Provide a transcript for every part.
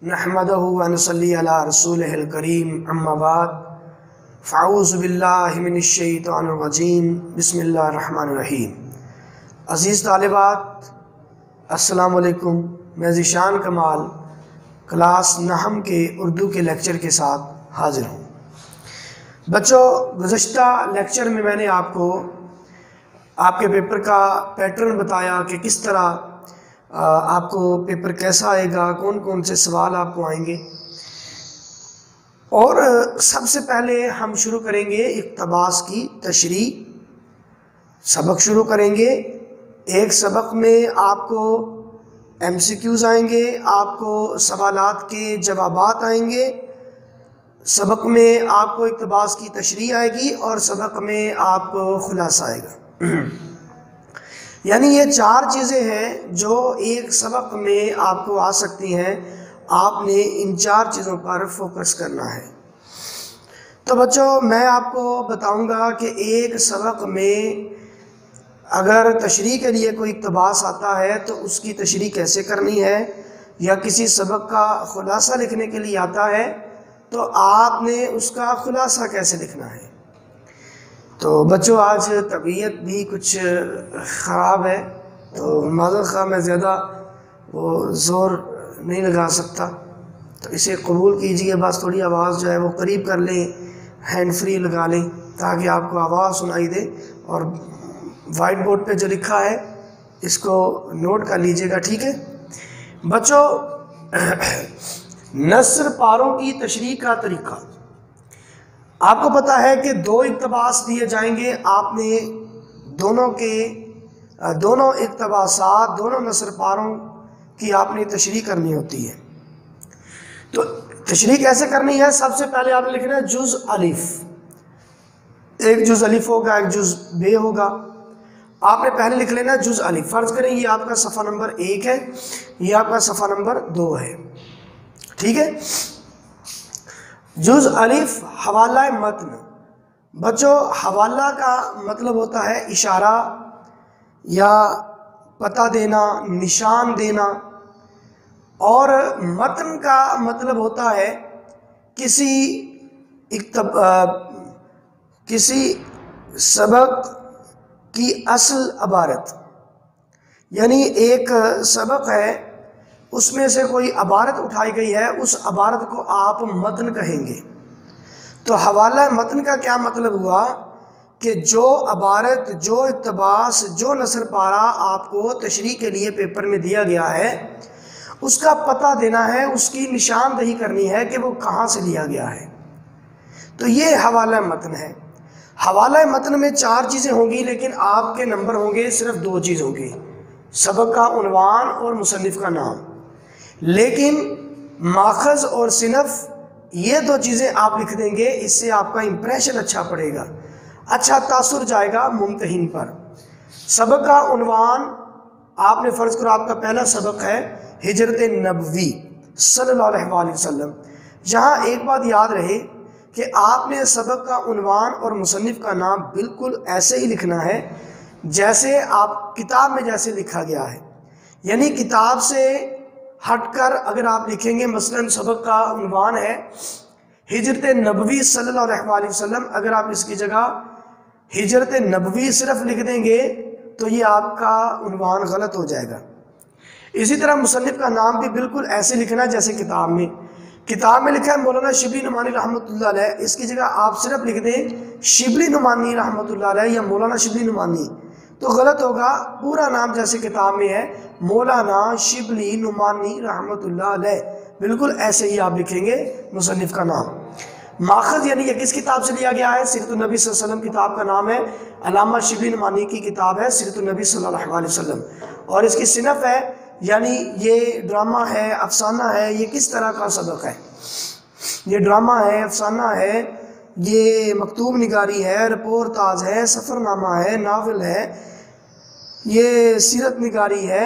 نحمدہ و نصلی علی رسولہ الکریم اما بعد فاعوذ باللہ من الشیطان الرجیم بسم اللہ الرحمن الرحیم۔ عزیز طالبات السلام علیکم، میں ذیشان کمال کلاس نحم کے اردو کے لیکچر کے ساتھ حاضر ہوں۔ بچوں، گزشتہ لیکچر میں نے آپ کو آپ کے پیپر کا پیٹرن بتایا کہ کس طرح آپ کو پیپر کیسا آئے گا، کون کون سے سوال آپ کو آئیں گے، اور سب سے پہلے ہم شروع کریں گے اقتباس کی تشریح۔ سبق شروع کریں گے، ایک سبق میں آپ کو ایم سی کیوز آئیں گے، آپ کو سوالات کے جوابات آئیں گے، سبق میں آپ کو اقتباس کی تشریح آئے گی اور سبق میں آپ کو خلاصہ آئے گا۔ یعنی یہ چار چیزیں ہیں جو ایک سبق میں آپ کو آ سکتی ہیں، آپ نے ان چار چیزوں پر فوکس کرنا ہے۔ تو بچوں، میں آپ کو بتاؤں گا کہ ایک سبق میں اگر تشریح کے لیے کوئی اقتباس آتا ہے تو اس کی تشریح کیسے کرنی ہے، یا کسی سبق کا خلاصہ لکھنے کے لیے آتا ہے تو آپ نے اس کا خلاصہ کیسے لکھنا ہے۔ تو بچوں، آج طبیعت بھی کچھ خراب ہے تو معذرت خواہ میں زیادہ وہ زور نہیں لگا سکتا، تو اسے قبول کیجئے، بس تھوڑی آواز جو ہے وہ قریب کر لیں، ہینڈ فری لگا لیں تاکہ آپ کو آواز سنائی دے، اور وائٹ بورڈ پہ جو لکھا ہے اس کو نوٹ کر لیجئے گا، ٹھیک ہے بچوں۔ نثر پاروں کی تشریح کا طریقہ۔ آپ کو پتا ہے کہ دو اقتباس دیے جائیں گے، آپ نے دونوں اقتباسات، دونوں نثر پاروں کی آپ نے تشریح کرنی ہوتی ہے۔ تو تشریح کیسے کرنی ہے؟ سب سے پہلے آپ نے لکھنا ہے جز الف، ایک جز الف ہوگا، ایک جز بے ہوگا۔ آپ نے پہلے لکھ لینا جز الف۔ فرض کریں یہ آپ کا صفحہ نمبر 1 ہے، یہ آپ کا صفحہ نمبر 2 ہے، ٹھیک ہے۔ جز الف، حوالہ متن۔ بچوں، حوالہ کا مطلب ہوتا ہے اشارہ یا پتہ دینا، نشان دینا، اور متن کا مطلب ہوتا ہے کسی سبق کی اصل عبارت۔ یعنی ایک سبق ہے، اس میں سے کوئی عبارت اٹھائی گئی ہے، اس عبارت کو آپ متن کہیں گے۔ تو حوالہ متن کا کیا مطلب ہوا کہ جو عبارت، جو اقتباس، جو نثر پارہ آپ کو تشریح کے لیے پیپر میں دیا گیا ہے، اس کا پتہ دینا ہے، اس کی نشاندہی کرنی ہے کہ وہ کہاں سے لیا گیا ہے۔ تو یہ حوالہ متن ہے۔ حوالہ متن میں 4 چیزیں ہوں گی، لیکن آپ کے نمبر ہوں گے صرف 2 چیز ہوں گی، سبق کا عنوان اور مصنف کا نام۔ لیکن ماخذ اور صنف، یہ 2 چیزیں آپ لکھ دیں گے، اس سے آپ کا امپریشن اچھا پڑے گا، اچھا تاثر جائے گا ممتحن پر۔ سبق کا عنوان، آپ نے فرض کرو آپ کا پہلا سبق ہے ہجرت نبوی صلی اللہ علیہ وسلم۔ جہاں ایک بات یاد رہے کہ آپ نے سبق کا عنوان اور مصنف کا نام بالکل ایسے ہی لکھنا ہے جیسے آپ کتاب میں جیسے لکھا گیا ہے۔ یعنی کتاب سے ہٹ کر اگر آپ لکھیں گے، مثلا سبق کا عنوان ہے ہجرت نبوی صلی اللہ علیہ وسلم، اگر آپ اس کی جگہ ہجرت نبوی صرف لکھ دیں گے تو یہ آپ کا عنوان غلط ہو جائے گا۔ اسی طرح مصنف کا نام بھی بالکل ایسے لکھنا جیسے کتاب میں لکھا ہے مولانا شبلی نعمانی رحمۃ اللہ علیہ، اس کی جگہ آپ صرف لکھ دیں شبلی نعمانی رحمۃ اللہ علیہ یا مولانا شبلی نعمانی، تو غلط ہوگا۔ پورا نام جیسے کتاب میں ہے مولانا شبلی نعمانی رحمۃ اللہ علیہ، بالکل ایسے ہی آپ لکھیں گے مصنف کا نام۔ ماخذ یعنی یہ کس کتاب سے لیا گیا ہے؟ سیرت النبی صلی اللہ علیہ وسلم کتاب کا نام ہے، علامہ شبلی نعمانی کی کتاب ہے سیرت النبی صلی اللہ علیہ وسلم، اور اس کی صنف ہے، یعنی یہ ڈرامہ ہے، افسانہ ہے، یہ کس طرح کا سبق ہے؟ یہ ڈرامہ ہے، افسانہ ہے، یہ مکتوب نگاری ہے، رپورتاج ہے، سفر نامہ ہے، ناول ہے، یہ سیرت نگاری ہے،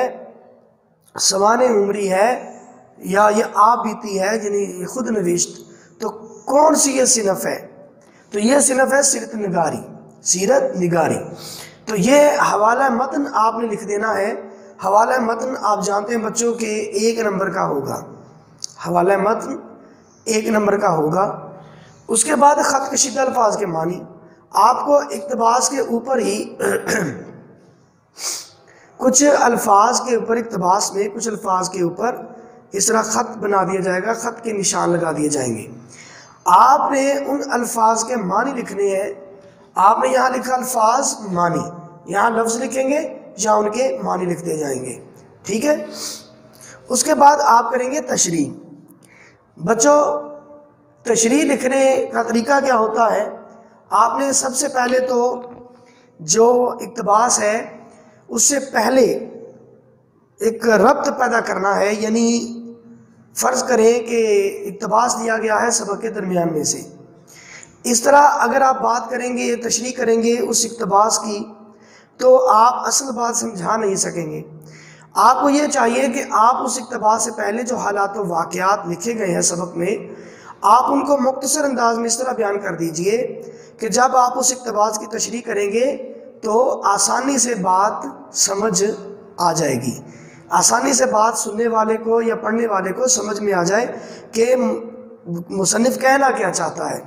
سوانح عمری ہے، یا یہ آپ بیتی ہے، یعنی خود نوشت۔ تو کون سی یہ صنف ہے؟ تو یہ صنف ہے سیرت نگاری۔ تو یہ حوالہ متن آپ نے لکھ دینا ہے۔ حوالہ متن آپ جانتے ہیں بچوں کہ 1 نمبر کا ہوگا، حوالہ متن 1 نمبر کا ہوگا۔ اس کے بعد خط کشیدہ الفاظ کے معنی، آپ کو اقتباس کے اوپر ہی کچھ الفاظ کے اوپر، اقتباس میں کچھ الفاظ کے اوپر اس طرح خط بنا دیا جائے گا، خط کے نشان لگا دیے جائیں گے۔ آپ نے ان الفاظ کے معنی لکھنے ہیں۔ آپ نے یہاں لکھا الفاظ معنی، یہاں لفظ لکھیں گے یا ان کے معنی لکھتے جائیں گے، ٹھیک ہے۔ اس کے بعد آپ کریں گے تشریح۔ بچوں، تشریح لکھنے کا طریقہ کیا ہوتا ہے؟ آپ نے سب سے پہلے تو جو اقتباس ہے اس سے پہلے ایک ربط پیدا کرنا ہے، یعنی فرض کریں کہ اقتباس دیا گیا ہے سبق کے درمیان میں سے۔ اس طرح اگر آپ بات کریں گے، تشریح کریں گے اس اقتباس کی، تو آپ اصل بات سمجھا نہیں سکیں گے۔ آپ کو یہ چاہیے کہ آپ اس اقتباس سے پہلے جو حالات و واقعات لکھے گئے ہیں سبق میں، آپ ان کو مختصر انداز میں اس طرح بیان کر دیجئے کہ جب آپ اس اقتباس کی تشریح کریں گے تو آسانی سے بات سمجھ آ جائے گی، آسانی سے بات سننے والے کو یا پڑھنے والے کو سمجھ میں آ جائے کہ مصنف کہنا کیا چاہتا ہے۔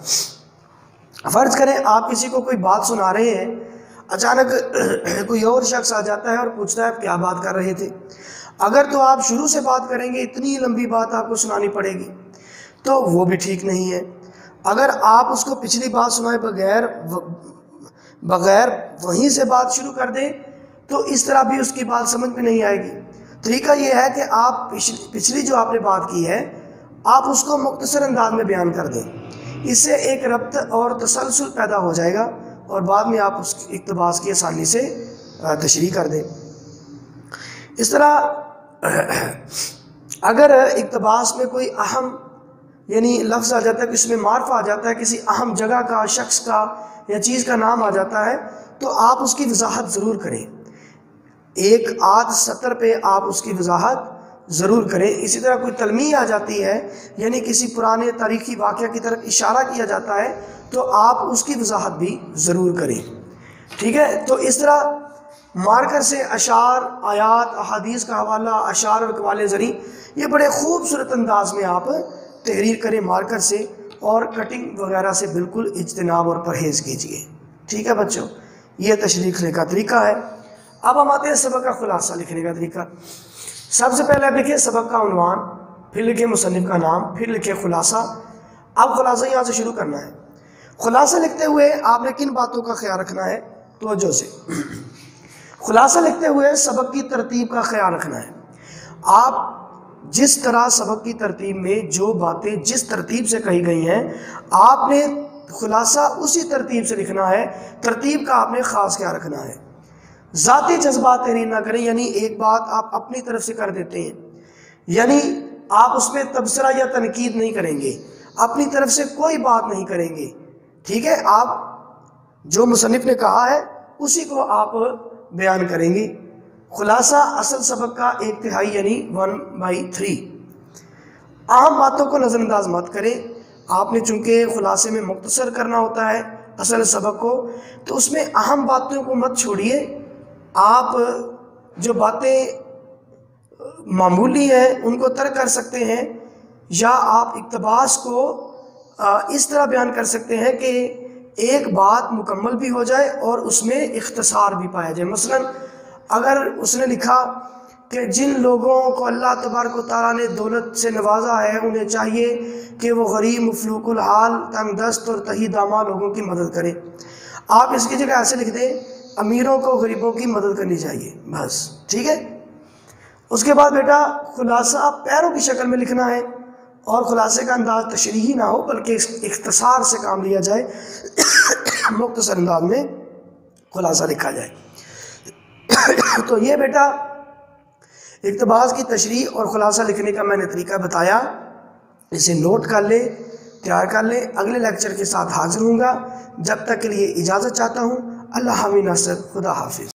فرض کریں آپ کسی کو کوئی بات سنا رہے ہیں، اچانک کوئی اور شخص آ جاتا ہے اور پوچھتا ہے آپ کیا بات کر رہے تھے۔ اگر تو آپ شروع سے بات کریں گے، اتنی لمبی بات آپ کو سنانی پڑے گی، تو وہ بھی ٹھیک نہیں ہے۔ اگر آپ اس کو پچھلی بات سنائے بغیر وہیں سے بات شروع کر دیں تو اس طرح بھی اس کی بات سمجھ میں نہیں آئے گی۔ طریقہ یہ ہے کہ آپ پچھلی جو آپ نے بات کی ہے، آپ اس کو مختصر انداز میں بیان کر دیں، اس سے ایک ربط اور تسلسل پیدا ہو جائے گا اور بعد میں آپ اس اقتباس کی آسانی سے تشریح کر دیں۔ اس طرح اگر اقتباس میں کوئی اہم یعنی لفظ آ جاتا ہے، اس میں معرفہ آ جاتا ہے، کسی اہم جگہ کا، شخص کا یا چیز کا نام آ جاتا ہے، تو آپ اس کی وضاحت ضرور کریں، ایک آدھ سطر پہ آپ اس کی وضاحت ضرور کریں۔ اسی طرح کوئی تلمیح آ جاتی ہے، یعنی کسی پرانے تاریخی واقعہ کی طرف اشارہ کیا جاتا ہے، تو آپ اس کی وضاحت بھی ضرور کریں، ٹھیک ہے۔ تو اس طرح مارکر سے اشعار، آیات، احادیث کا حوالہ، اشعار اور قوال زریں، یہ بڑے خوبصورت انداز میں آپ تحریر کریں مارکر سے، اور کٹنگ وغیرہ سے بالکل اجتناب اور پرہیز کیجیے، ٹھیک ہے بچوں۔ یہ تشریح لکھنے کا طریقہ ہے۔ اب ہم آتے ہیں سبق کا خلاصہ لکھنے کا طریقہ۔ سب سے پہلے آپ لکھیں سبق کا عنوان، پھر لکھیں مصنف کا نام، پھر لکھیں خلاصہ۔ اب خلاصہ یہاں سے شروع کرنا ہے۔ خلاصہ لکھتے ہوئے آپ نے کن باتوں کا خیال رکھنا ہے؟ توجہ سے خلاصہ لکھتے ہوئے سبق کی ترتیب کا خیال رکھنا ہے۔ آپ جس طرح سبق کی ترتیب میں جو باتیں جس ترتیب سے کہی گئی ہیں، آپ نے خلاصہ اسی ترتیب سے لکھنا ہے، ترتیب کا آپ نے خاص خیال رکھنا ہے۔ ذاتی جذبات تحریر نہ کریں، یعنی ایک بات آپ اپنی طرف سے کر دیتے ہیں، یعنی آپ اس میں تبصرہ یا تنقید نہیں کریں گے، اپنی طرف سے کوئی بات نہیں کریں گے، ٹھیک ہے۔ آپ جو مصنف نے کہا ہے اسی کو آپ بیان کریں گے۔ خلاصہ اصل سبق کا 1/3 یعنی 1/3۔ اہم باتوں کو نظر انداز مت کریں۔ آپ نے چونکہ خلاصے میں مختصر کرنا ہوتا ہے اصل سبق کو، تو اس میں اہم باتوں کو مت چھوڑیے۔ آپ جو باتیں معمولی ہیں ان کو ترک کر سکتے ہیں، یا آپ اقتباس کو اس طرح بیان کر سکتے ہیں کہ ایک بات مکمل بھی ہو جائے اور اس میں اختصار بھی پایا جائے۔ مثلا اگر اس نے لکھا کہ جن لوگوں کو اللہ تبارک و تعالیٰ نے دولت سے نوازا ہے، انہیں چاہیے کہ وہ غریب، مفلوک الحال، تنگ دست اور تہی دامہ لوگوں کی مدد کریں، آپ اس کی جگہ ایسے لکھ دیں امیروں کو غریبوں کی مدد کرنی چاہیے، بس، ٹھیک ہے۔ اس کے بعد بیٹا خلاصہ پیروں کی شکل میں لکھنا ہے، اور خلاصے کا انداز تشریحی نہ ہو بلکہ اختصار سے کام لیا جائے، مختصر انداز میں خلاصہ لکھا جائے۔ تو یہ بیٹا اقتباس کی تشریح اور خلاصہ لکھنے کا میں نے طریقہ بتایا، اسے نوٹ کر لیں، تیار کر لیں۔ اگلے لیکچر کے ساتھ حاضر ہوں گا، جب تک کے لیے اجازت چاہتا ہوں۔ اللہ حافظ، خدا حافظ۔